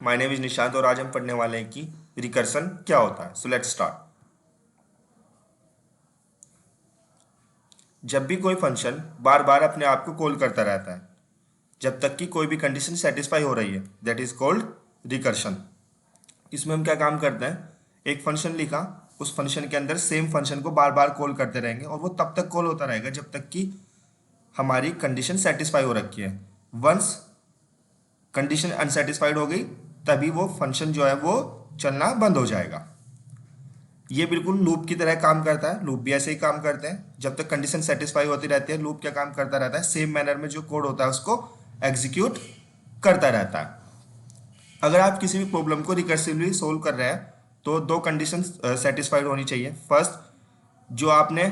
My name is Nishant और आज हम पढ़ने वाले हैं कि रिकर्सन क्या होता है। So let's start. जब भी कोई फंक्शन बार बार अपने आप को कॉल करता रहता है जब तक कि कोई भी कंडीशन सेटिस्फाई हो रही है, दैट इज कॉल्ड रिकर्शन। इसमें हम क्या काम करते हैं, एक फंक्शन लिखा, उस फंक्शन के अंदर सेम फंक्शन को बार बार कॉल करते रहेंगे और वो तब तक कॉल होता रहेगा जब तक कि हमारी कंडीशन सेटिस्फाई हो रखी है। वंस कंडीशन अनसेटिस्फाइड हो गई तभी वो फंक्शन जो है वो चलना बंद हो जाएगा। ये बिल्कुल लूप की तरह काम करता है। लूप भी ऐसे ही काम करते हैं, जब तक कंडीशन सेटिस्फाई होती रहती है लूप क्या काम करता रहता है, सेम मैनर में जो कोड होता है उसको एग्जीक्यूट करता रहता है। अगर आप किसी भी प्रॉब्लम को रिकर्सिवली सोल्व कर रहे हैं तो दो कंडीशन सेटिस्फाइड होनी चाहिए। फर्स्ट, जो आपने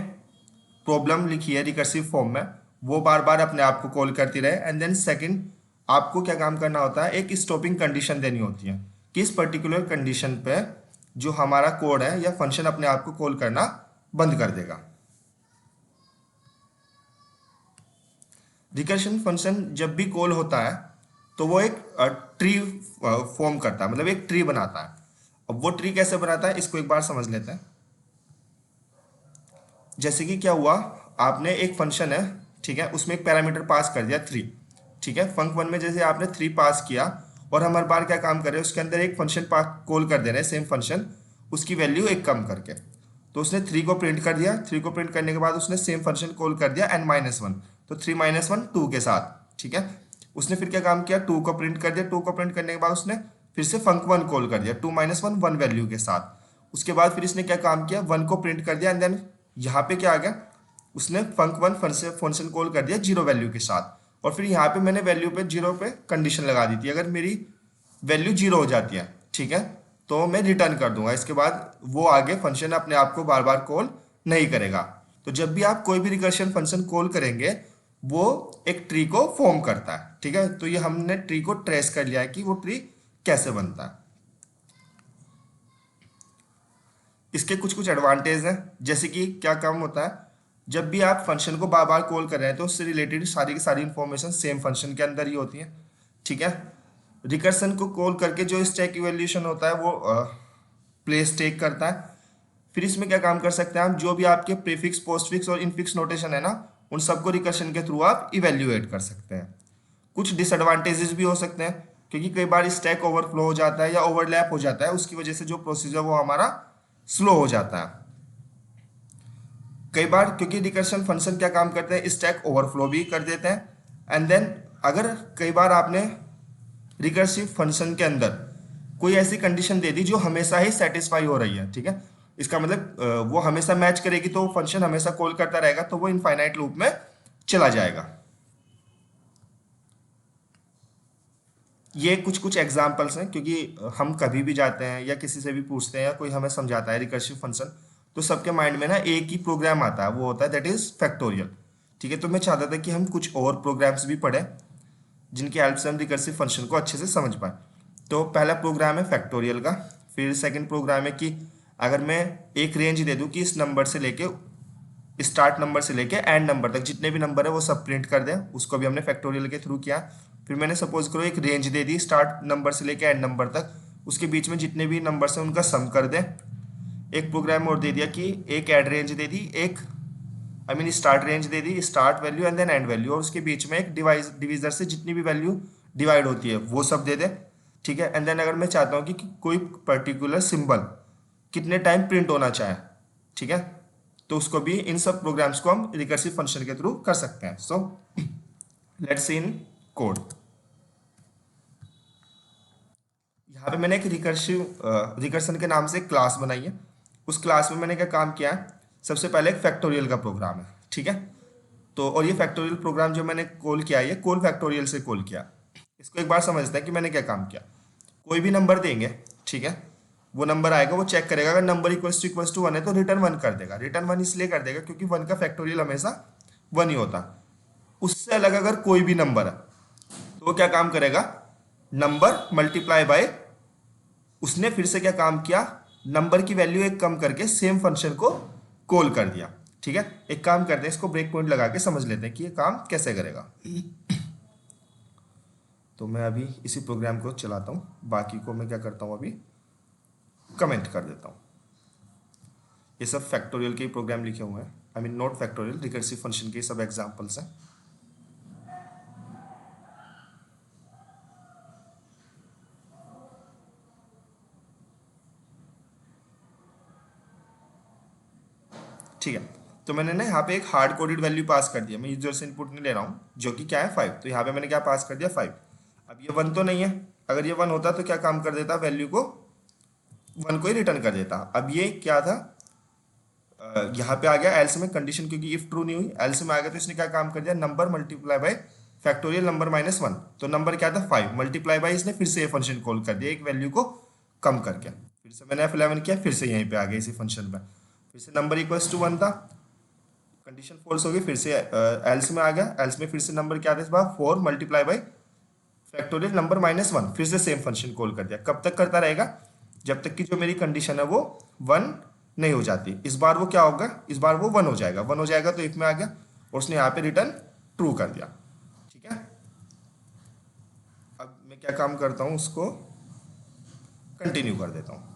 प्रॉब्लम लिखी है रिकर्सिव फॉर्म में वो बार बार अपने आप को कॉल करती रहे, एंड देन सेकंड, आपको क्या काम करना होता है, एक स्टॉपिंग कंडीशन देनी होती है कि इस पर्टिकुलर कंडीशन पे जो हमारा कोड है या फंक्शन अपने आप को कॉल करना बंद कर देगा। रिकर्शन फंक्शन जब भी कॉल होता है तो वो एक ट्री फॉर्म करता है, मतलब एक ट्री बनाता है। अब वो ट्री कैसे बनाता है इसको एक बार समझ लेते हैं। जैसे कि क्या हुआ, आपने एक फंक्शन है, ठीक है, उसमें एक पैरामीटर पास कर दिया 3, ठीक है। फंक वन में जैसे आपने 3 पास किया और हम हर बार क्या काम कर रहे हैं, उसके अंदर एक फंक्शन कॉल कर दे रहे हैं, सेम फंक्शन, उसकी वैल्यू एक कम करके। तो उसने 3 को प्रिंट कर दिया, 3 को प्रिंट करने के बाद उसने सेम फंक्शन कॉल कर दिया n-1, तो 3-1 2 के साथ, ठीक है। उसने फिर क्या काम किया, 2 को प्रिंट कर दिया, 2 को प्रिंट करने के बाद उसने फिर से फंक 1 कॉल कर दिया 2-1 1 वैल्यू के साथ। उसके बाद फिर इसने क्या काम किया, 1 को प्रिंट कर दिया, एंड देन यहाँ पे क्या आ गया, उसने फंक 1 फंक्शन कॉल कर दिया 0 वैल्यू के साथ। और फिर यहाँ पे मैंने वैल्यू पे 0 पे कंडीशन लगा दी थी, अगर मेरी वैल्यू 0 हो जाती है, ठीक है, तो मैं रिटर्न कर दूंगा। इसके बाद वो आगे फंक्शन अपने आप को बार बार कॉल नहीं करेगा। तो जब भी आप कोई भी रिकर्शन फंक्शन कॉल करेंगे वो एक ट्री को फॉर्म करता है, ठीक है। तो ये हमने ट्री को ट्रेस कर लिया है कि वो ट्री कैसे बनता है। इसके कुछ कुछ एडवांटेज हैं, जैसे कि क्या काम होता है, जब भी आप फंक्शन को बार बार कॉल कर रहे हैं तो उससे रिलेटेड सारी की सारी इंफॉर्मेशन सेम फंक्शन के अंदर ही होती है, ठीक है। रिकर्सन को कॉल करके जो स्टैक इवैल्यूएशन होता है वो प्लेस स्टैक करता है। फिर इसमें क्या काम कर सकते हैं आप, जो भी आपके प्रीफिक्स, पोस्टफिक्स और इनफिक्स नोटेशन है ना, उन सबको रिकर्शन के थ्रू आप इवेल्युएट कर सकते हैं। कुछ डिसएडवांटेजेस भी हो सकते हैं, क्योंकि कई बार स्टैक ओवरफ्लो हो जाता है या ओवरलैप हो जाता है, उसकी वजह से जो प्रोसीजर वो हमारा स्लो हो जाता है। कई बार क्योंकि रिकर्शन फंक्शन क्या काम करते हैं, स्टैक ओवरफ्लो भी कर देते हैं। एंड देन अगर कई बार आपने रिकर्सिव फंक्शन के अंदर कोई ऐसी कंडीशन दे दी जो हमेशा ही सेटिस्फाई हो रही है, ठीक है, इसका मतलब वो हमेशा मैच करेगी तो फंक्शन हमेशा कॉल करता रहेगा, तो वो इनफाइनाइट लूप में चला जाएगा। ये कुछ कुछ एग्जांपल्स हैं, क्योंकि हम कभी भी जाते हैं या किसी से भी पूछते हैं या कोई हमें समझाता है रिकर्सिव फंक्शन, तो सबके माइंड में ना एक ही प्रोग्राम आता है, वो होता है दैट इज फैक्टोरियल, ठीक है। तो मैं चाहता था कि हम कुछ और प्रोग्राम्स भी पढ़ें जिनकी हेल्प से हम रिकर्सिव फंक्शन को अच्छे से समझ पाए। तो पहला प्रोग्राम है फैक्टोरियल का। फिर सेकंड प्रोग्राम है कि अगर मैं एक रेंज दे दूं कि इस नंबर से लेके स्टार्ट नंबर से लेके एंड नंबर तक जितने भी नंबर है वो सब प्रिंट कर दें, उसको भी हमने फैक्टोरियल के थ्रू किया। फिर मैंने सपोज करो एक रेंज दे दी स्टार्ट नंबर से लेके एंड नंबर तक, उसके बीच में जितने भी नंबर्स हैं उनका सम कर दें। एक प्रोग्राम और दे दिया कि एक ऐड रेंज दे दी, एक स्टार्ट रेंज दे दी, start value and then end value, और उसके बीच में एक डिवाइजर से जितनी भी वैल्यू डिवाइड होती है वो सब दे दे, ठीक है। एंड देन अगर मैं चाहता हूँ कि कोई पर्टिकुलर सिंबल कितने टाइम प्रिंट होना चाहे, ठीक है, तो उसको भी इन सब प्रोग्राम्स को हम रिकर्सिव फंक्शन के थ्रू कर सकते हैं। So let's see in code. यहाँ पे मैंने एक रिकर्सन के नाम से एक क्लास बनाई है। उस क्लास में मैंने क्या काम किया है, सबसे पहले एक फैक्टोरियल का प्रोग्राम है, ठीक है। तो और ये फैक्टोरियल प्रोग्राम जो मैंने कॉल किया है ये कॉल फैक्टोरियल से कॉल किया। इसको एक बार समझते हैं कि मैंने क्या काम किया। कोई भी नंबर देंगे, ठीक है, वो नंबर आएगा, वो चेक करेगा, अगर नंबर इक्वल्स टू 1 है तो रिटर्न 1 कर देगा। रिटर्न 1 इसलिए कर देगा क्योंकि 1 का फैक्टोरियल हमेशा 1 ही होता। उससे अलग अगर कोई भी नंबर है तो वो क्या काम करेगा, नंबर मल्टीप्लाई बाय, उसने फिर से क्या काम किया, नंबर की वैल्यू एक कम करके सेम फंक्शन को कॉल कर दिया, ठीक है। एक काम करते हैं, इसको ब्रेक पॉइंट लगा के समझ लेते हैं कि ये काम कैसे करेगा। तो मैं अभी इसी प्रोग्राम को चलाता हूँ, बाकी को मैं क्या करता हूँ अभी कमेंट कर देता हूँ। ये सब फैक्टोरियल के ही प्रोग्राम लिखे हुए हैं, I mean not factorial, recursive function के सब एग्जांपल्स हैं। ठीक है, तो मैंने ना यहाँ पे एक हार्ड कोडेड वैल्यू पास कर दिया, मैं यूजर से इनपुट नहीं ले रहा हूँ, जो कि क्या है 5। तो यहाँ पे मैंने क्या पास कर दिया 5। अब ये 1 तो नहीं है, अगर ये 1 होता तो क्या काम कर देता, वैल्यू को 1 को ही रिटर्न कर देता। अब ये क्या था, यहाँ पे आ गया एल्स में कंडीशन, क्योंकि इफ ट्रू नहीं हुई एल्स में आ गया, तो इसने क्या काम कर दिया, number multiply by factorial number -1। तो नंबर क्या था 5 मल्टीप्लाई बाय, इसने फिर से ये फंक्शन कॉल कर दिया एक वैल्यू को कम करके। फिर से मैंने F11 किया, फिर से यहीं पे आ गया इसी फंक्शन पे, फिर से नंबर इक्वल्स टू 1 था, कंडीशन फॉल्स हो गई, फिर से एल्स में आ गया, एल्स में फिर से नंबर क्या था इस बार 4 मल्टीप्लाई बाय फैक्टोरियल नंबर -1, फिर से सेम फंक्शन कॉल कर दिया। कब तक करता रहेगा, जब तक कि जो मेरी कंडीशन है वो 1 नहीं हो जाती। इस बार वो क्या होगा, इस बार वो 1 हो जाएगा, 1 हो जाएगा तो इफ में आ गया और उसने यहाँ पे रिटर्न ट्रू कर दिया। ठीक है, अब मैं क्या काम करता हूँ, उसको कंटिन्यू कर देता हूँ।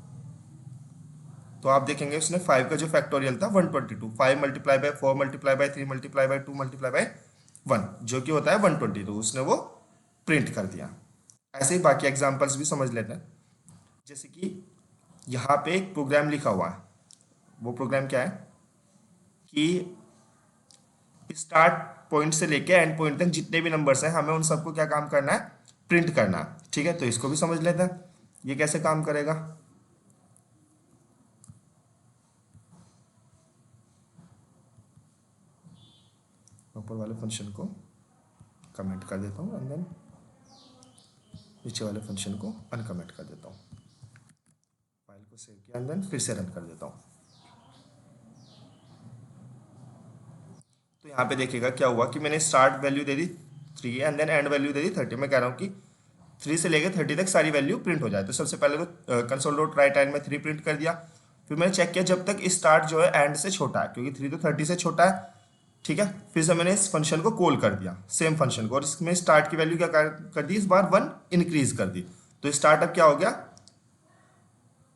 तो आप देखेंगे उसने 5 का जो फैक्टोरियल था 122, 5 multiply by 4 multiply by 3 multiply by 2 multiply by 1, जो कि होता है 122, उसने वो प्रिंट कर दिया। ऐसे ही बाकी एग्जांपल्स भी समझ लेते हैं। जैसे कि यहाँ पे एक प्रोग्राम लिखा हुआ है, वो प्रोग्राम क्या है कि स्टार्ट पॉइंट से लेके एंड पॉइंट तक जितने भी नंबर्स हैं, हमें उन सबको क्या काम करना है, प्रिंट करना है। ठीक है, तो इसको भी समझ लेते हैं, ये कैसे काम करेगा। ऊपर वाले फंक्शन को कमेंट कर देता हूँ एंड देन नीचे वाले फंक्शन को अनकमेंट कर देता हूँ, फाइल को सेव किया एंड देन फिर से रन कर देता हूँ। तो यहाँ पे देखिएगा क्या हुआ कि मैंने स्टार्ट वैल्यू दे दी 3 एंड देन एंड वैल्यू दे दी 30। मैं कह रहा हूँ कि 3 से लेकर 30 तक सारी वैल्यू प्रिंट हो जाए। तो सबसे पहले तो कंसोल डॉट राइट हैंड में 3 प्रिंट कर दिया, फिर मैंने चेक किया जब तक स्टार्ट जो है एंड से छोटा है, क्योंकि 3 तो 30 से छोटा है। ठीक है, फिर से मैंने इस फंक्शन को कॉल कर दिया, सेम फंक्शन को, और इसमें स्टार्ट की वैल्यू क्या कर दी, इस बार 1 इंक्रीज कर दी। तो स्टार्ट अब क्या हो गया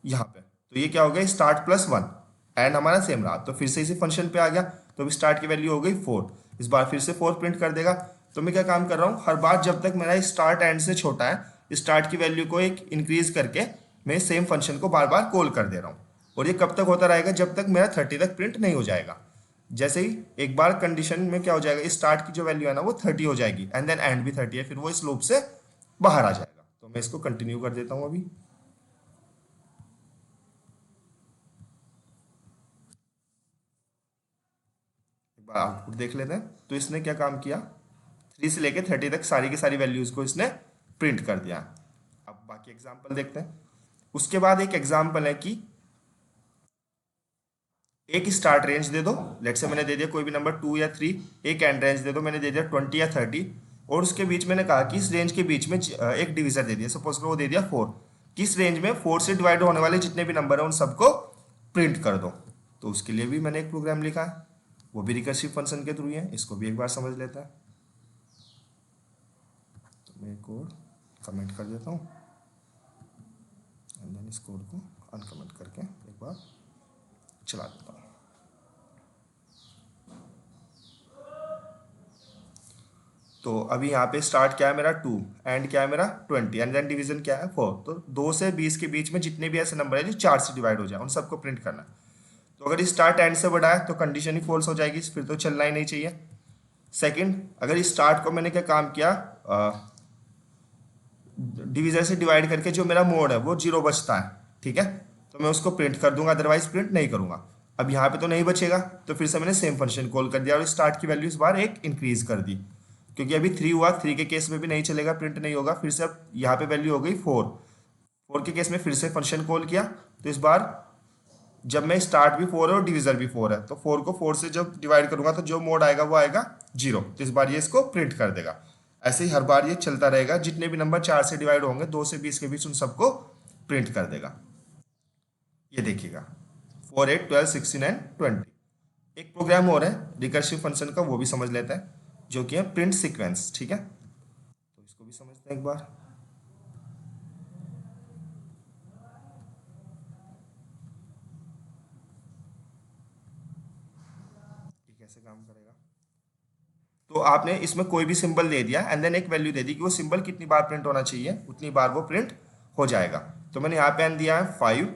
यहाँ पे, तो ये क्या हो गया स्टार्ट +1, एंड हमारा सेम रहा, तो फिर से इसी फंक्शन पे आ गया। तो अभी स्टार्ट की वैल्यू हो गई 4, इस बार फिर से 4 प्रिंट कर देगा। तो मैं क्या काम कर रहा हूँ, हर बार जब तक मेरा स्टार्ट एंड से छोटा है, स्टार्ट की वैल्यू को एक इंक्रीज करके मैं सेम फंक्शन को बार बार कॉल कर दे रहा हूँ। और ये कब तक होता रहेगा, जब तक मेरा 30 तक प्रिंट नहीं हो जाएगा। जैसे ही एक बार कंडीशन में क्या हो जाएगा, स्टार्ट की जो वैल्यू है ना वो 30 हो जाएगी एंड देन एंड भी 30 है, फिर वो इस लूप से बाहर आ जाएगा। तो मैं इसको कंटिन्यू कर देता हूँ अभी। आउटपुट देख लेते हैं। तो इसने क्या काम किया, 3 से लेकर 30 तक सारी की सारी वैल्यूज को इसने प्रिंट कर दिया। अब बाकी एग्जांपल देखते हैं। उसके बाद एक एग्जांपल है कि एक स्टार्ट रेंज दे दो, लेट से मैंने दे दिया कोई भी नंबर 2 या 3, एक एंड रेंज दे दो, मैंने दे दिया 20 या 30, और उसके बीच मैंने कहा कि इस रेंज के बीच में एक डिविजर दे दिया, सपोज वो दे दिया 4, कि इस रेंज में 4 से डिवाइड होने वाले जितने भी नंबर हैं उन सबको प्रिंट कर दो। तो उसके लिए भी मैंने एक प्रोग्राम लिखा है, वो भी रिकर्सिव फंक्शन के थ्रू है, इसको भी एक बार समझ लेता है। तो मैं कोड कमेंट कर देता हूँ एंड देन इस कोड को अनकमेंट करके एक बार चला देता हूँ। तो अभी यहाँ पे स्टार्ट क्या है मेरा 2, एंड क्या है मेरा 20, एंड देन डिवीजन क्या है 4। तो 2 से 20 के बीच में जितने भी ऐसे नंबर है जो 4 से डिवाइड हो जाए उन सबको प्रिंट करना है। तो अगर स्टार्ट एंड से बड़ा है तो कंडीशन ही फॉल्स हो जाएगी, फिर तो चलना ही नहीं चाहिए। सेकंड, अगर स्टार्ट को मैंने क्या काम किया, डिवीजर से डिवाइड करके जो मेरा मोड है वो 0 बचता है, ठीक है, तो मैं उसको प्रिंट कर दूंगा, अदरवाइज प्रिंट नहीं करूंगा। अब यहाँ पे तो नहीं बचेगा, तो फिर से मैंने सेम फंक्शन कॉल कर दिया और स्टार्ट की वैल्यू इस बार एक इंक्रीज कर दी, क्योंकि अभी 3 हुआ, 3 के केस में भी नहीं चलेगा, प्रिंट नहीं होगा। फिर से अब यहाँ पे वैल्यू हो गई 4 के केस में फिर से फंक्शन कॉल किया, तो इस बार जब मैं स्टार्ट भी 4 है और डिवीजर भी 4 है, तो 4 को 4 से जब डिवाइड करूंगा तो जो मोड आएगा वो आएगा 0, तो इस बार ये इसको प्रिंट कर देगा। ऐसे ही हर बार ये चलता रहेगा, जितने भी नंबर 4 से डिवाइड होंगे 2 से 20 के बीच उन सबको प्रिंट कर देगा। ये देखिएगा 4, 8, 12, 16 एंड 20। एक प्रोग्राम और है रिकर्सिव फंक्शन का, वो भी समझ लेते हैं, जो कि है प्रिंट सीक्वेंस। ठीक है, तो इसको भी समझते हैं। एक बार ये कैसे काम करेगा। तो आपने इसमें कोई भी सिंबल दे दिया एंड देन एक वैल्यू दे दी कि वो सिंबल कितनी बार प्रिंट होना चाहिए, उतनी बार वो प्रिंट हो जाएगा। तो मैंने यहाँ पे एन दिया है 5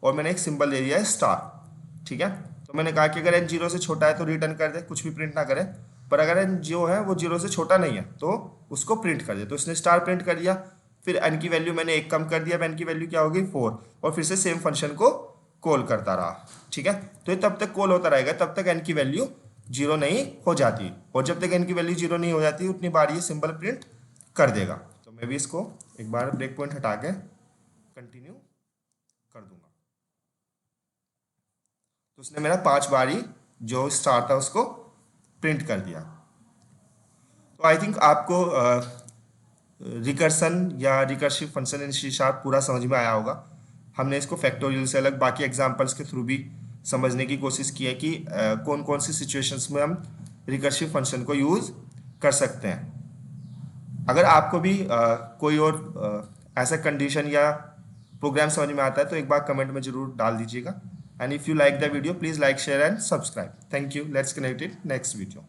और मैंने एक सिंबल दे दिया है स्टार। ठीक है, तो मैंने कहा कि अगर एन 0 से छोटा है तो रिटर्न कर दे, कुछ भी प्रिंट ना करे, पर अगर एन जो है वो 0 से छोटा नहीं है तो उसको प्रिंट कर दे। तो इसने स्टार प्रिंट कर दिया, फिर एन की वैल्यू मैंने एक कम कर दिया, अब एन की वैल्यू क्या होगी 4, और फिर से सेम फंक्शन को कॉल करता रहा। ठीक है, तो ये तब तक कॉल होता रहेगा तब तक एन की वैल्यू 0 नहीं हो जाती, और जब तक एन की वैल्यू 0 नहीं हो जाती उतनी बार ये सिंबल प्रिंट कर देगा। तो मैं भी इसको एक बार ब्रेक पॉइंट हटा के कंटिन्यू कर दूंगा। तो उसने मेरा 5 बार ही जो स्टार था उसको प्रिंट कर दिया। तो आई थिंक आपको रिकर्सन या recursive function in C sharp पूरा समझ में आया होगा। हमने इसको फैक्टोरियल से अलग बाकी एग्जांपल्स के थ्रू भी समझने की कोशिश की है कि कौन कौन सी सिचुएशंस में हम रिकर्सिव फंक्शन को यूज़ कर सकते हैं। अगर आपको भी कोई और ऐसा कंडीशन या प्रोग्राम समझ में आता है तो एक बार कमेंट में जरूर डाल दीजिएगा। And if you like the video please like share and subscribe. Thank you, let's connect it next video.